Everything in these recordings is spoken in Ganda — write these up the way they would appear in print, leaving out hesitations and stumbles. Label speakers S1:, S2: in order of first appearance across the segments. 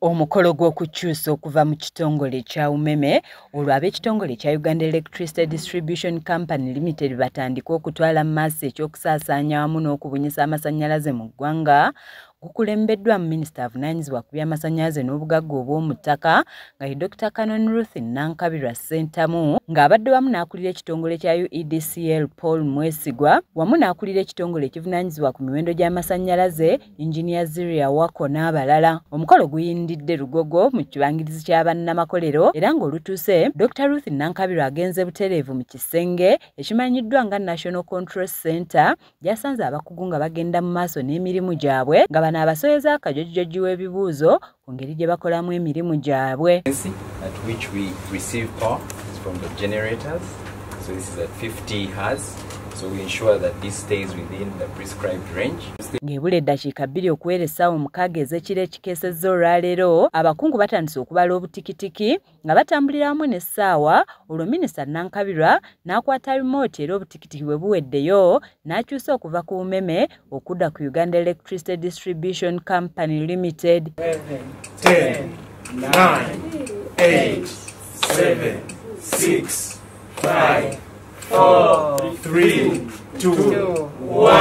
S1: Omukolo gw'okukyusa okuva mu kitongole kya UMEME olwo ab'ekitongole kya Uganda Electricity Distribution Company Limited batandika okutwala mu maaso ekyokusaasaanya wamu n'okubunyisa amasannyalaze mu ggwanga gukulembeddwa mu minisita avunaanyizibwa ku by'amasannyalaze n'obugagga obw'omu ttaka nga ye Dr. Canon Ruth Nankabirwa Ssentamu ng'abadde wamu n'akulira ekitongole kya UEDCL Paul Mwesigwa wamu n'akulira ekitongole ekivunaanyizibwa ku miwendo gy'amasannyalaze Engineer Ziria Wako n'abalala. Omukolo guyindidde Lugogo mu kibangirizi kya bannamakolero era ng'olutuuse Dr. Ruth Nankabirwa agenze butereevu mu kisenge ekimanyiddwa nga National Control Center gyasanze abakugu nga bagenda mu maaso n'emirimu gyabwe nga abasoyeza akajojjoji w'ebibuuzo ku ngeri gye bakolamu emirimu gyabwe.
S2: At which we receive power from the generators. So this is at 50 Hz. So we ensure that this stays within the prescribed range.
S1: Ng'ebula eddakiika 2 okuwera essaawa 6 ez'ekiro ekikeesezza olwaleero abakungu batandise okubala obutikitiki nga batambulira wamu n'essaawa olwo minisita Nankabirwa n'akwata remote era obutikitiki bwe buweddeyo n'akyusa okuva ku UMEME okudda ku Uganda Electricity Distribution Company Limited.
S3: 10, 9, 8, 7, 6, 5, 4, 3, 2, 1.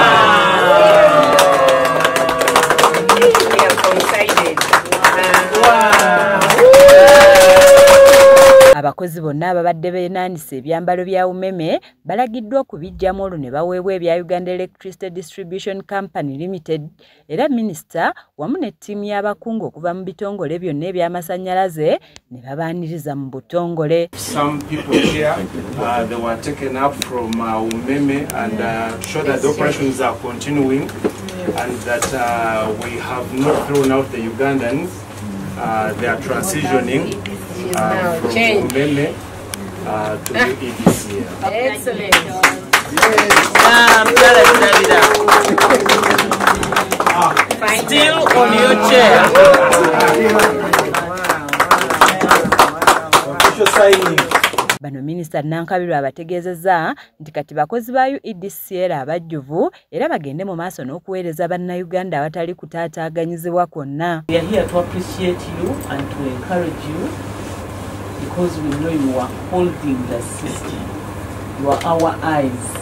S1: Abakozi bonna ababadde beenaanisa ebyambalo bya UMEME balagiddwa okubijjamu olwo ne baweebwa ebya Uganda Electricity Distribution Company Limited era minisita wamu ne ttiimu y'abakungu okuva mu bitongole byonna eby'amasannyalaze ne babaaniriza mu butongole.
S3: Some people here they were taken up from UMEME and show that the operations are continuing and that we have not thrown out the Ugandans. They are transitioning from UMEME to UEDCL.
S4: Excellent.
S5: Still on your chair.
S1: Bano minisita Nankabirwa abategeezezza nti kati bakozi ba UEDCL abajjuvu era bagende mu maaso n'okuweereza bannayuganda abatali kutaataaganyizibwa kwonna.
S5: We are here to appreciate you and to encourage you because we know you are holding the system. You are our eyes.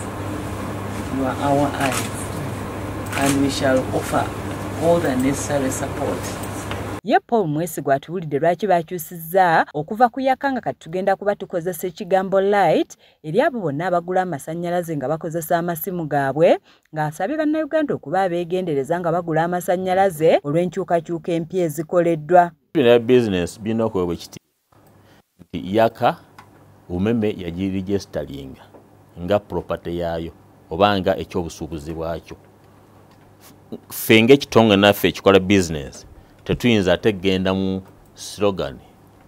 S5: You are our eyes. And we shall offer all the necessary support.
S1: Ye Paul Mwesigwa atuwulidde lwaki bakyusizza okuva ku yaka nga kati tugenda kuba tukozesa ekigambo light eri abo bonna abagula amasannyalaze nga bakozesa amasimu gaabwe ng'asabye bannayuganda okuba abeegendereza nga bagula amasannyalaze olw'enkyukakyuka empya ezikoleddwa.
S6: Bino business birina okuweebwa ekitiibwa nti yaka UMEME yagiregisitalinga nga property yaayo oba nga ekyobusuubuzi bwakyo. Ffe ng'ekitongole naffe ekikola business tetuyinza ate kgenda mu slogan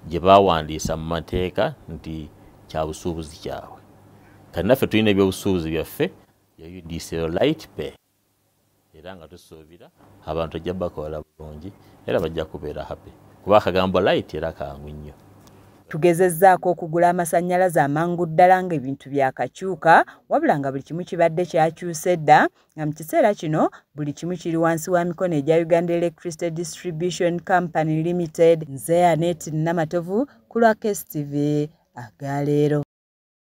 S6: gye baawandiisa mu mateeka nti kya busuubuzi kyabwe. Kati naffe tulina ebyobusuubuzi byaffe ya UEDCL Light Pay era nga tusuubira abantu ajja bakola bulungi era bajja kubeera happy kuba akagambo light era kangu nnyo.
S1: Tugezezzaako okugula amasannyalaze amangu ddala ng'ebintu byakakyuka wabula nga buli kimu kibadde kyakyuse dda nga mu kiseera kino buli kimu kiri wansi wa mikono egya Uganda Electricity Distribution Company Limited. Nze Annette Namatovu ku lwa KSTV agaleero.